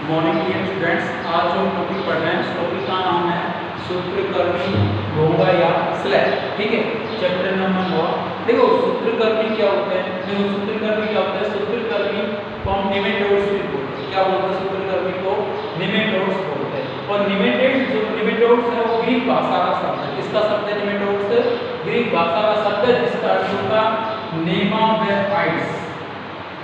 Morning dear students, आज जो topic पढ़ रहे हैं उस टॉपिक का नाम है सूत्रकर्मी, घोंगा या स्लैब। ठीक है, चैप्टर नंबर 1। देखो सूत्रकर्मी क्या होते हैं। देखो सूत्रकर्मी क्या होता है। सूत्रकर्मी को हम निमेटोड्स भी बोलते हैं। क्या बोलते हैं? सूत्रकर्मी को निमेटोड्स बोलते हैं। और निमेटोड्स है वो ग्रीक भाषा का शब्द है। किसका शब्द है? निमेटोड्स ग्रीक भाषा का शब्द है जिसका अर्थ होता है नेमा व आइड्स।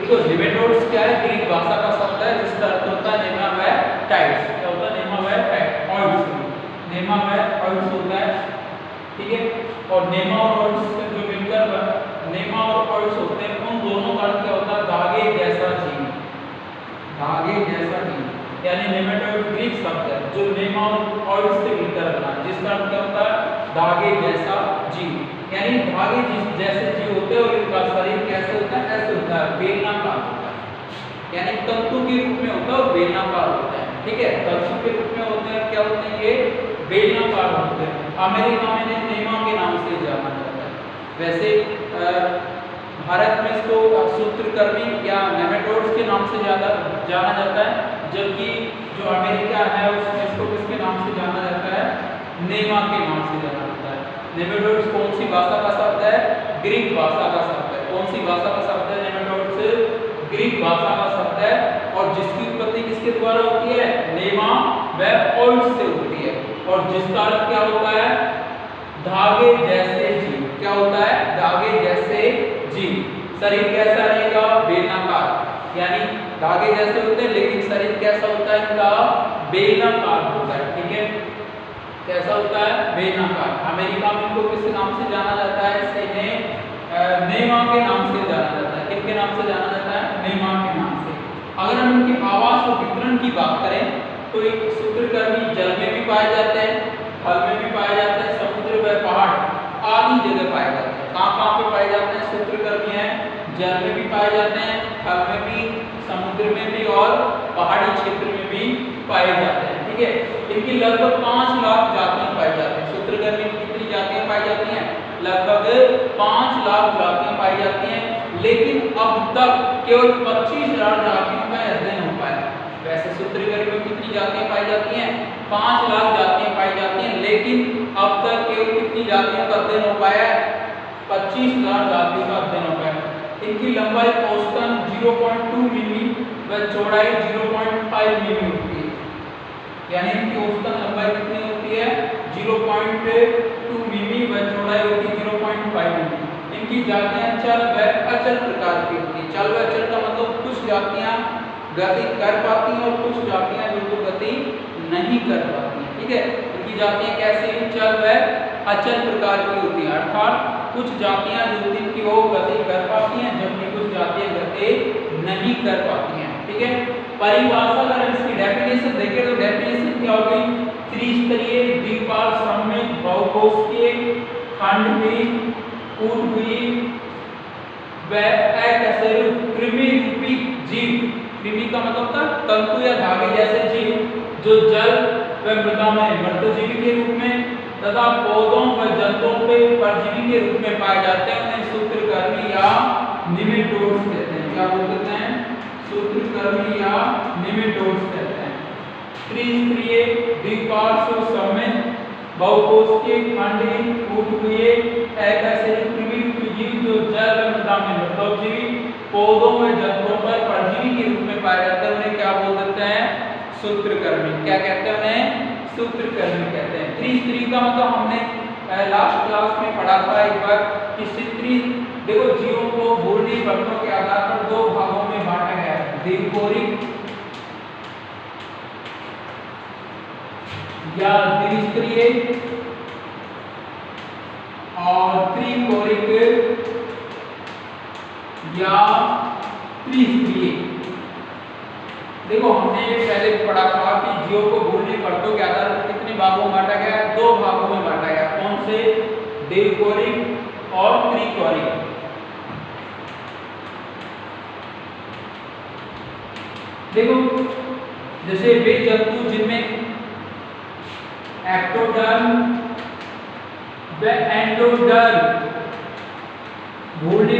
देखो निमेटोड्स क्या है? ग्रीक भाषा का शब्द है जिसका अर्थ होता है नेमा व टाइड्स। क्या होता है? नेमा व ऑइड्स। नेमा व ऑइड्स होता है। ठीक है, और नेमा और ऑइड्स जो मिलकर नेमा और ऑइड्स होते हैं उन दोनों का अर्थ क्या होता है? धागे जैसा जीव। धागे जैसा जीव यानी नेमेटोड ग्रीक शब्द है जो नेमा और ऑइड्स से मिलकर बना है जिसका अर्थ क्या होता है? धागे जैसा जीव। यानी धागे जैसे जीव होते हैं और इनका शरीर कैसे होता है? ऐसे होता है, बेलनाकार होता है। यानी तंतु के रूप में होता है और बेलनाकार होता है। ठीक है, तंतु के रूप में होते हैं। क्या होते हैं? ये बेलनाकार होते हैं। अमेरिका में इन्हें नेमा के नाम से जाना जाता है। वैसे भारत में इसको सूत्रकर्मी या नेमेटोड्स के नाम से ज्यादा जाना जाता है, जबकि जो अमेरिका है उसमें इसको किसके नाम से जाना जाता है? नेमा के नाम से जाना जाता है। नेमेटोड्स कौन सी भाषा का शब्द है? ग्रीक भाषा का शब्द है। कौन सी भाषा का शब्द है? नेमेटोड्स ग्रीक भाषा का शब्द है और जिसकी उत्पत्ति किसके द्वारा होती है? नेमा व ऑइड्स से होती है। और जिसका अर्थ क्या होता है? धागे जैसे जीव। क्या होता है? धागे जैसे जीव। शरीर कैसा रहेगा? बेलनाकार। यानी धागे जैसे होते हैं लेकिन शरीर कैसा होता है इनका? बेलनाकार होता है। ठीक है, कैसा होता है? बेलनाकार। अमेरिका में इनको किस नाम से जाना जाता है? इन्हें नेमा के नाम से जाना जाता है। किसके नाम से जाना जाता है? नेमा के नाम से। अगर हम इनके आवास और वितरण की बात करें तो एक सूत्रकर्मी जल में भी पाए जाते हैं, थल में भी पाए जाते हैं, समुद्र व पहाड़ आदि जगह पाए जाते हैं। कहाँ पे पाए जाते हैं? सूत्रकर्मी है जल में भी पाए जाते हैं, थल में भी, समुद्र में भी और पहाड़ी क्षेत्र में भी पाए जाते हैं। ठीक है, इनकी लगभग 5 लाख जातियां पाई जाती हैं। सूत्रकर्मी की कितनी जातियां पाई जाती हैं? लगभग 5 लाख जातियां पाई जाती हैं, लेकिन अब तक केवल 25,000 जातियों का अध्ययन हो पाया। वैसे सूत्रकर्मी में कितनी जातियां पाई जाती हैं? 5 लाख जातियां पाई जाती हैं, लेकिन अब तक केवल कितनी जातियों का अध्ययन हो पाया है? 25,000 जातियों का अध्ययन हो पाया। इनकी लंबाई औसतन 0.2 मिमी व चौड़ाई 0.5 मिमी होती है। यानी इनकी औसतन लंबाई कितनी होती है? 0.2 मिमी व चौड़ाई होती है 0.5 मिमी। इनकी जातियां चल व अचल प्रकार की होती है। चल व अचल का मतलब कुछ जातियां गति कर पाती हैं और कुछ जातियां जो तो गति नहीं कर पाती हैं। ठीक है, इनकी जातियां कैसी हैं? चल व अचल प्रकार की होती हैं, अर्थात कुछ जातियां जो होती हैं कि वो गति कर पाती हैं जबकि कुछ जातियां गति नहीं कर पाती हैं। ठीक है, परिभाषा अगर इसकी डेफिनेशन देखें तो डेफिनेशन क्या होगी? त्रिस्तरीय द्विपाल सममित बहुकोष्ठीय खंडहीन कूटहीन व एकशरीर कृमि रूपी जीव। कृमि का मतलब होता है तंतु या धागे जैसे जीव जो जल व मृदा में मृतजीवी के रूप में तथा पौधों व जंतुओं पे परजीवी के रूप में पाए जाते हैं। उन्हें सूत्रकर्मी या निमेटोड्स कहते हैं। क्या बोलते हैं? सूत्रकर्मी या निमेटोड्स कहते हैं। त्रिस्तरीय द्विपार्श्व सममित बहुकोष्ठीय खंडहीन कूटहीन एकशरीर कृमि रूपी जीव जो जल व मृदा में मृतजीवी पौधों व जंतुओं पर परजीवी के रूप में पाए जाते हैं। उन्हें क्या बोल देते हैं? सूत्रकर्मी। क्या कहते हैं? उन्हें सूत्रकर्मी कहते हैं। त्रिस्तरीय का मतलब हमने लास्ट क्लास में पढ़ा था एक बार कि त्रि देखो जीवों को भूर्णी वर्णों के आधार पर 2 भागों में बांटा गया है, द्विकोरिक या द्विस्तरीय और त्रिकोरिक या त्रिस्तरीय। देखो हमने पहले पढ़ा था कि जीवों को भूर्णी परतों के आधार पर कितने भागों में बांटा गया है? 2 भागों में बांटा गया। कौन से? द्विकोरिक और त्रिकोरिक। देखो जैसे वे जंतु जिनमें एक्टोडर्म व एंडोडर्म भूर्णी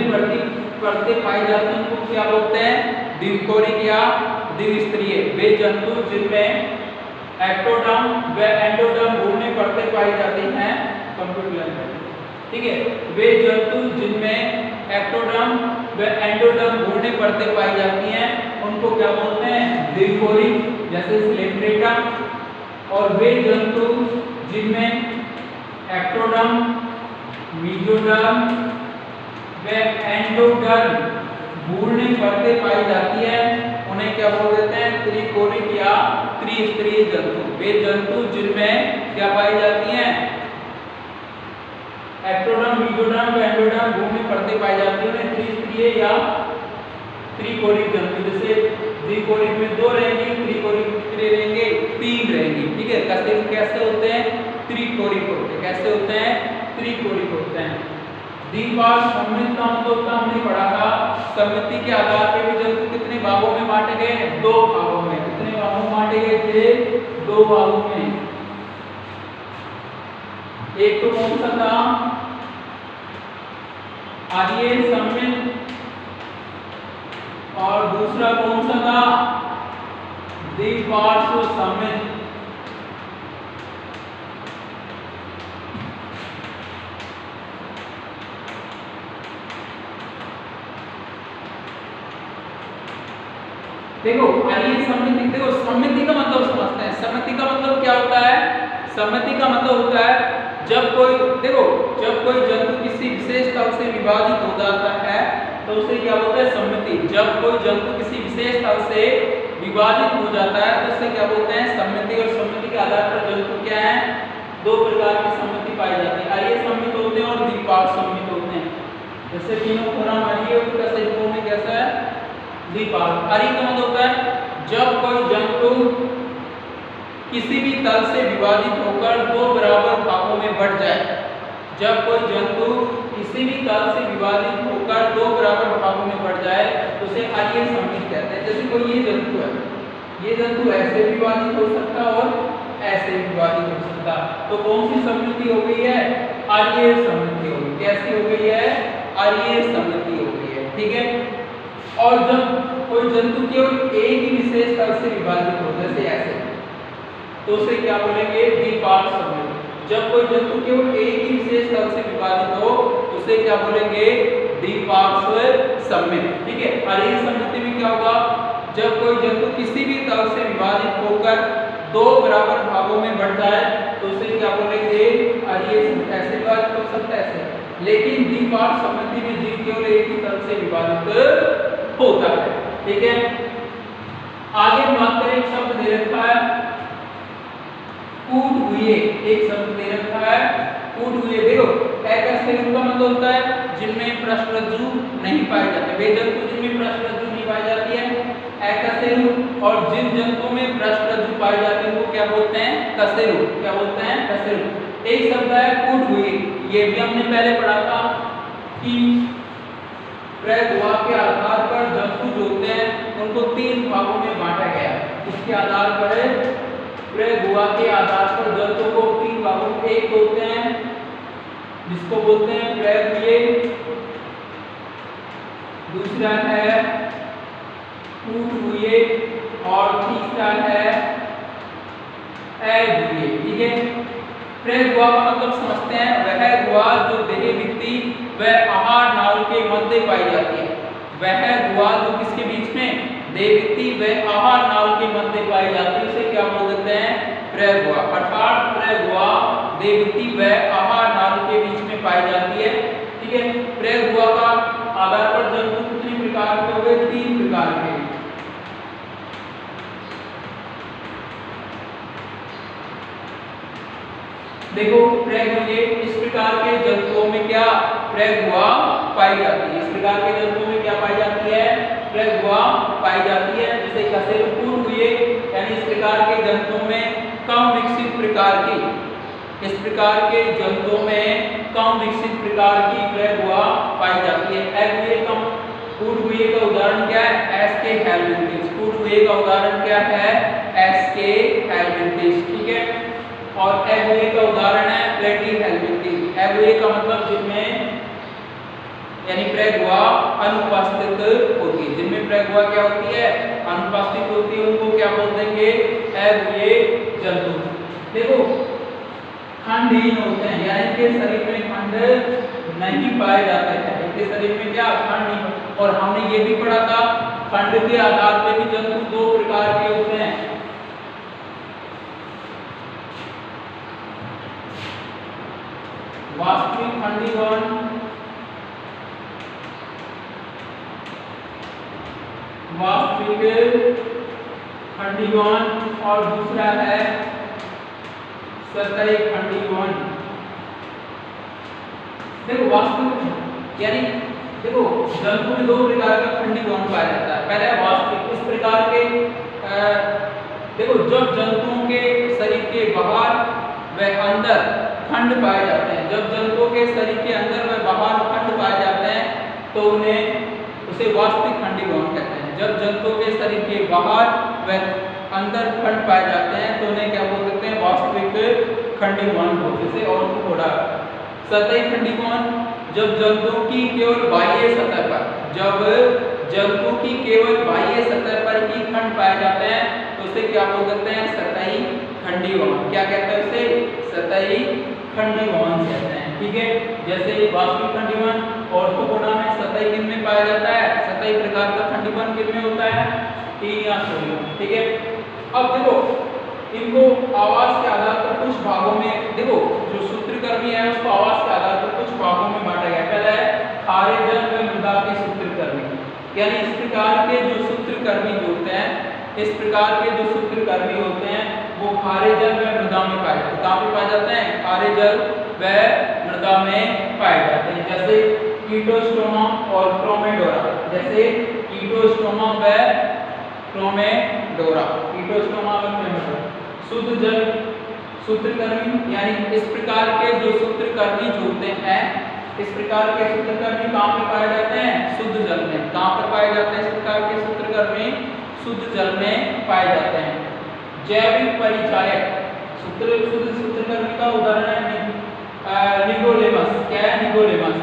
परतें पाई जाती हैं उनको क्या बोलते हैं? द्विकोरिक या द्विस्तरीय, वे जंतु जिनमें एक्टोडर्म व एंडोडर्म भूमि परतें पाई जाती हैं। कंप्यूटर, ठीक है, वे जंतु जिनमें एक्टोडर्म व एंडोडर्म भूमि परतें पाई जाती हैं उनको क्या बोलते हैं? द्विकोरिक, जैसे स्लेट्रेटम। और वे जंतु जिनमें एक्टोडर्म, मेसोडर्म व एंडोडर्म भूमि परतें पाई जाती है उन्हें क्या बोल देते हैं? त्रिकोरिक या त्रिस्तरीय जंतु। वे जंतु जिनमें क्या पाई जाती हैं? एक्टोडर्म, मेसोडर्म व एंडोडर्म भूमि परतें पाई जाती है उन्हें त्रिस्तरीय या त्रिकोरिक जंतु। जैसे द्विकोरिक में 2 रहेंगी, त्रिकोरिक में कितने रहेंगे? 3 रहेंगी, ठीक है। कैसे होते हैं? त्रिकोरिक होते हैं। कैसे होते हैं? त्रिकोरिक होते हैं। द्विपार्श्व सममित का मतलब हमने पढ़ा था, सममिति के आधार पर भी जंतु कितने भागों में बांटे गए? 2 भागों में। कितने भागों में बांटे गए थे? 2 भागों में। एक तो कौन सा था? आर्य सममित, और दूसरा कौन सा था? द्विपार्श्व सममित। देखो आइए सममिति, देखो सममिति का मतलब समझते हैं। सममिति का मतलब क्या होता है? सममिति का मतलब होता है जब कोई, देखो जब कोई जंतु किसी विशेष तल से विभाजित हो जाता है तो उसे क्या बोलते हैं? सममिति। जब कोई जंतु किसी विशेष तल से विभाजित हो जाता है तो उसे क्या बोलते हैं? सममिति। और सममिति के आधार पर जंतु क्या है? 2 प्रकार की सममिति पाई जाती है, आर्य सममित होते हैं और द्विपार्श्व सममित होते हैं। जैसे तीनों फोरम आर्य और कैसे में कैसा है? द्विपार्श्व। आर्य का मतलब होता है जब कोई जंतु किसी भी तल से विभाजित होकर 2 बराबर भागों में बंट जाए। जब कोई जंतु किसी भी तल से विभाजित होकर 2 बराबर भागों में बंट जाए तो उसे आर्य सममित कहते हैं। जैसे कोई ये जंतु है, ये जंतु ऐसे विभाजित हो सकता और ऐसे विभाजित हो सकता, तो कौन सी सममिति हो गई है? आर्य सममिति हो गई। कैसी हो गई है? आर्य सममिति हो गई है, ठीक है। और जब कोई जंतु केवल एक ही विशेष तल से विभाजित हो, जैसे ऐसे, तो उसे क्या बोलेंगे? द्विपार्श्व सममित। जब कोई जंतु केवल एक ही विशेष तल से विभाजित हो उसे क्या बोलेंगे? द्विपार्श्व सममित, ठीक है। आर्य सममिति में क्या होगा? जब कोई जंतु किसी भी तल से विभाजित होकर 2 बराबर भागों में बंट जाए तो उसे क्या बोलेंगे? आर्य सममित। ऐसे विभाजित हो सकता है ऐसे, लेकिन द्विपार्श्व सममिति में जीव केवल एक ही तल से विभाजित होता है, ठीक है। आगे बात करें, एक शब्द दे रखा है कूट हुए, एक शब्द दे रखा है कूट हुए। देखो एकस्थेरुक का मतलब होता है जिनमें पृष्ठरज्जु नहीं पाई जाती। वे जंतु जिनमें पृष्ठरज्जु नहीं पाई जाती है एकस्थेरुक, और जिन जंतुओं में पृष्ठरज्जु पाई जाती है वो क्या बोलते हैं? कशेरुक। क्या बोलते हैं? कशेरुक। एक शब्द है कूट हुए, ये भी हमने पहले पढ़ा था कि प्रगुहा के आधार पर जंतु जो होते हैं उनको 3 भागों में बांटा गया। इसके आधार पर प्रगुहा के आधार पर जंतु को 3 भागों में, एक होते हैं जिसको बोलते हैं प्रगुहे, दूसरा है कूटहुए और तीसरा है अगुहे, ठीक है। प्रगुहा का मतलब समझते हैं, वह गुहा जो देह भित्ति व आहार नाल के मध्य पाई जाती है। वह गुहा जो किसके बीच में? देह भित्ति व आहार नाल के मध्य पाई जाती है, उसे क्या बोल देते हैं? प्रगुहा। अर्थात प्रगुहा देह भित्ति व आहार नाल के बीच में पाई जाती है, ठीक है। प्रगुहा का आधार पर जंतु कितने प्रकार के हो गए? 3 प्रकार के। देखो प्रगुहे, इस प्रकार के जंतुओं में क्या प्रगुहा पाई जाती है? इस प्रकार के जंतुओं में क्या पाई जाती है? प्रगुहा पाई जाती है। जैसे कशेरुक हुए, यानी इस प्रकार के जंतुओं में कम विकसित प्रकार की, इस प्रकार के जंतुओं में कम विकसित प्रकार की प्रगुहा पाई जाती है। अगुहे का कूटहुए का उदाहरण क्या है? एस्के हेलमिंथिस। कूटहुए का उदाहरण क्या है? एस्के हेलमिंथिस, ठीक है। और अगुहे का उदाहरण है प्लेटीहेलमिंथिस। अगुहे का मतलब जिनमें यानी प्रगुहा अनुपस्थित होती है, जिनमें प्रगुहा क्या होती है? अनुपस्थित होती है उनको क्या बोल देंगे, अद्वितीय जंतु। देखो खंडहीन होते हैं यानी कि शरीर में खंड नहीं पाए जाते हैं, इनके शरीर में क्या खंड नहीं। और हमने ये भी पढ़ा था खंड के आधार पे भी जंतु दो प्रकार के होते हैं, वास्तविक खंडीभवन और दूसरा है सतही खंडीभवन। देखो वास्तविक यानी देखो जंतु में दो प्रकार का खंडीभवन पाया जाता है। पहला है वास्तविक, इस प्रकार के देखो जब जंतुओं के शरीर के बाहर व अंदर खंड पाए जाते हैं, जब जंतुओं के शरीर के अंदर व बाहर खंड पाए जाते हैं तो उन्हें उसे वास्तविक खंडीभवन कहते हैं। जब जंतुओं के शरीर के बाहर व अंदर खंड पाए जाते हैं तो उन्हें क्या बोल सकते हैं, वास्तविक खंडीभवन बोलते हैं। और थोड़ा सतही खंडीभवन, जब जंतुओं की केवल बाह्य सतह पर, जब जंतुओं की केवल बाह्य सतह पर ही खंड पाए जाते हैं तो उसे क्या बोल सकते हैं, सतही खंडीभवन। क्या कहते हैं उसे, सतही खंडीभवन कहते हैं। ठीक है, जैसे वास्तविक खंडीभवन ऑर्थोपोडा में सतही किन में पाया जाता है, सतही प्रकार का खंडीभवन किन में होता है, ईनियासोरियम। ठीक है, अब देखो इनको आवास के आधार पर कुछ भागों में, देखो जो सूत्रकृमि है उसको आवास के आधार पर कुछ भागों में बांटा गया। पहला है खारे जल व मृदा के सूत्रकृमि, यानी इस प्रकार के जो सूत्रकृमि जो होते हैं, इस प्रकार के जो सूत्रकृमि होते हैं वो खारे जल व मृदा में पाए जाते हैं। कहाँ पे पाए जाते हैं, खारे जल व मृदा में पाए जाते हैं। जैसे कीटोस्टोमा और क्रोमेडोरा, जैसे कीटोस्टोमा व क्रोमेडोरा, कीटोस्टोमा व क्रोमेडोरा। शुद्ध जल सूत्रकृमि, यानी इस प्रकार के जो सूत्रकृमि जो होते हैं, इस प्रकार के सूत्रकृमि कहाँ पे पाए जाते हैं, शुद्ध जल में। कहाँ पर पाए जाते हैं इस प्रकार के सूत्रकृमि, शुद्ध जल में पाए जाते हैं। जैविक परिचायक शुद्ध सूत्रकृमि का उदाहरण है निगोलेमस। क्या है, निगोलेमस।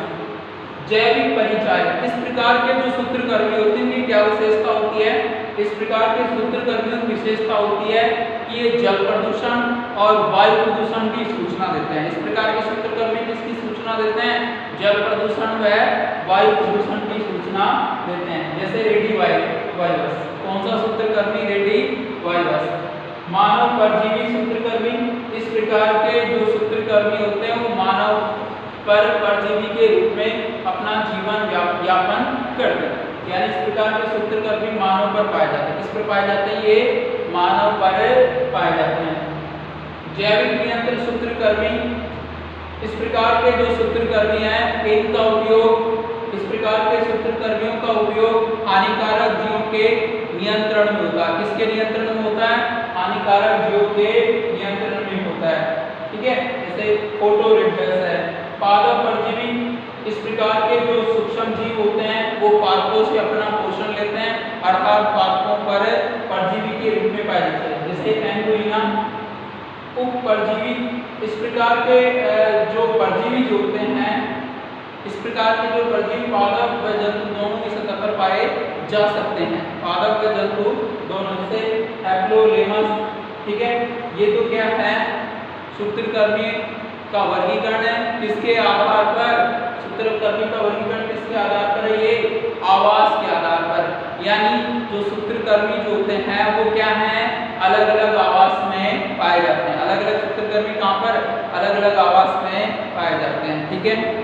जैविक परिचायक, इस प्रकार के जो सूत्रकृमि होते हैं क्या विशेषता होती है, इस प्रकार के सूत्रकृमियों की विशेषता होती है कि ये जल प्रदूषण और वायु प्रदूषण की सूचना देते हैं। इस प्रकार के सूत्रकृमि किसकी सूचना देते हैं, जल प्रदूषण व वायु प्रदूषण की सूचना देते हैं। जैसे रेडिवायरस, कौन सा सूत्रकृमि, रेडिवायरस। मानव परजीवी सूत्रकृमि, इस प्रकार के जो सूत्रकृमि होते हैं वो मानव पर परजीवी के रूप में अपना जीवन यापन करते हैं, यानी इस प्रकार के सूत्रकृमि मानव पर पाए जाते हैं। किस पर पाए जाते हैं, ये मानव पर पाए जाते हैं। जैविक नियंत्रण सूत्रकृमि, इस प्रकार के जो सूत्रकृमि हैं इनका उपयोग, इस प्रकार के सूत्रकृमियों का उपयोग हानिकारक जीवों के नियंत्रण में होता है। किसके नियंत्रण में होता है, हानिकारक जीवों के नियंत्रण में होता है। ठीक है, जैसे फोटोरिप्टर्स है। पादप परजीवी, इस प्रकार के जो सूक्ष्म जीव होते हैं वो पादपों से अपना पोषण लेते हैं, अर्थात पादपों पर परजीवी के रूप में पाए जाते हैं। जैसे एंगुइना। उपपरजीवी, इस प्रकार के जो परजीवी जो होते हैं, इस प्रकार के जो परजीवी पादप व जंतु दोनों की सतह पर पाए जा सकते हैं, पादप व जंतु दोनों। जैसे हैप्लोलेमस। ठीक है, ये तो क्या है, सूत्रकृमि का वर्गीकरण है। किसके आधार पर, सूत्रकृमि का वर्गीकरण किसके आधार पर है, ये आवास के आधार पर। यानी जो सूत्रकृमि जो होते हैं वो क्या हैं, अलग अलग आवास में पाए जाते हैं। अलग अलग सूत्रकृमि कहाँ पर, अलग अलग आवास में पाए जाते हैं। ठीक है।